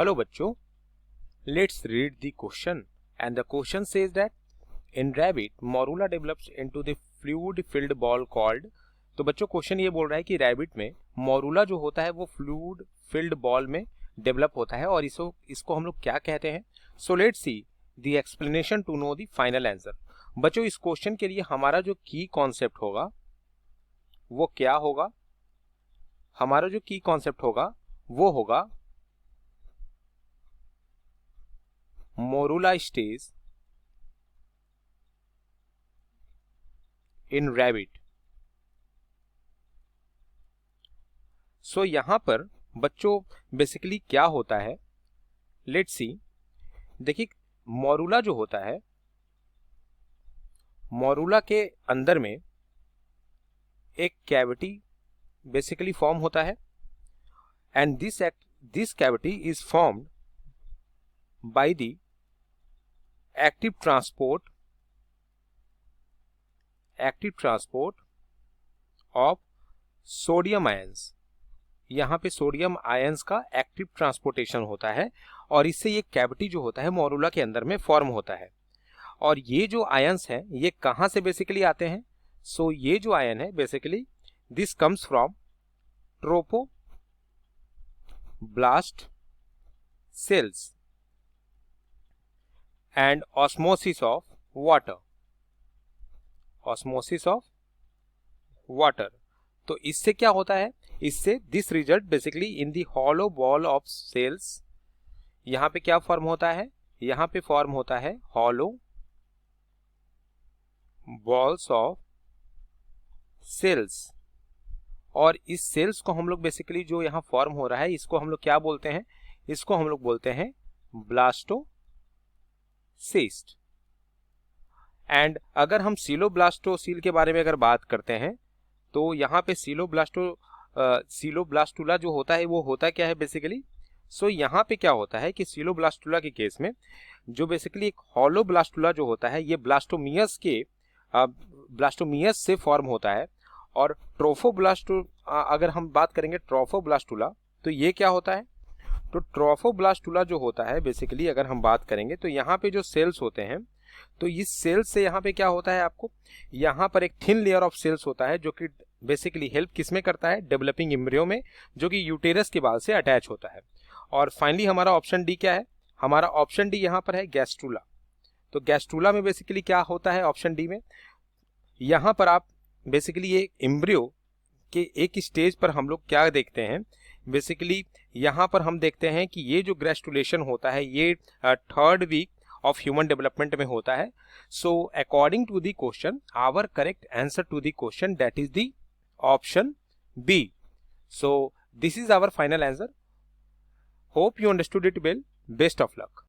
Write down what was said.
Hello बच्चों, let's read the question. And the question says that in rabbit, morula develops into the fluid-filled ball called. तो बच्चों question ये बोल रहा है कि रैबिट में मोरूला जो होता है वो फ्लूइड फिल्ड बॉल में डेवलप होता है और इसको हम लोग क्या कहते हैं. So let's see the explanation to know the final answer. बच्चों इस क्वेश्चन के लिए हमारा जो की कॉन्सेप्ट होगा वो क्या होगा. हमारा जो की कॉन्सेप्ट होगा वो होगा morula stays in rabbit. सो यहां पर बच्चों बेसिकली क्या होता है, लेट्स सी. देखिए मोरूला जो होता है, मोरूला के अंदर में एक कैविटी बेसिकली फॉर्म होता है and this cavity is formed by the active transport of sodium ions. यहाँ पे सोडियम आयंस का एक्टिव ट्रांसपोर्टेशन होता है और इससे ये कैविटी जो होता है मोरूला के अंदर में फॉर्म होता है. और ये जो आयंस हैं ये कहाँ से बेसिकली आते हैं. सो ये जो आयन है basically this comes from trophoblast sales and osmosis of water. तो इससे क्या होता है, इससे this result basically in the hollow ball of cells. यहां पे क्या फॉर्म होता है, यहां पे फॉर्म होता है हॉलो बॉल्स ऑफ सेल्स. और इस सेल्स को हम लोग बेसिकली जो यहां फॉर्म हो रहा है इसको हम लोग क्या बोलते हैं, इसको हम लोग बोलते हैं ब्लास्टोसिस्ट. एंड अगर हम सीलोब्लास्टोसील के बारे में अगर बात करते हैं तो यहाँ पे सीलोब्लास्टुला जो होता है वो होता क्या है बेसिकली. सो यहाँ पे क्या होता है कि सीलोब्लास्टुला के केस में जो बेसिकली एक हॉलोब्लास्टुला जो होता है ये ब्लास्टोमियस से फॉर्म होता है. और अगर हम बात करेंगे ट्रोफोब्लास्टुला तो ये क्या होता है. तो ट्रोफोब्लास्टुला जो होता है बेसिकली अगर हम बात करेंगे तो यहाँ पे जो सेल्स होते हैं तो इस सेल्स से यहाँ पे क्या होता है, आपको यहाँ पर एक थिन लेयर ऑफ सेल्स होता है जो कि बेसिकली हेल्प किसमें करता है, डेवलपिंग एम्ब्रियो में, जो कि यूटेरस के बाल से अटैच होता है. और फाइनली हमारा ऑप्शन डी क्या है, हमारा ऑप्शन डी यहाँ पर है गैस्ट्रुला. तो गैस्ट्रुला में बेसिकली क्या होता है ऑप्शन डी में, यहाँ पर आप बेसिकली ये एम्ब्रियो के एक स्टेज पर हम लोग क्या देखते हैं, बेसिकली यहाँ पर हम देखते हैं कि ये जो ग्रेस्टुलेशन होता है ये third week of human development में होता है. So according to the question our correct answer to the question that is the option B. So this is our final answer. Hope you understood it well. Best of luck.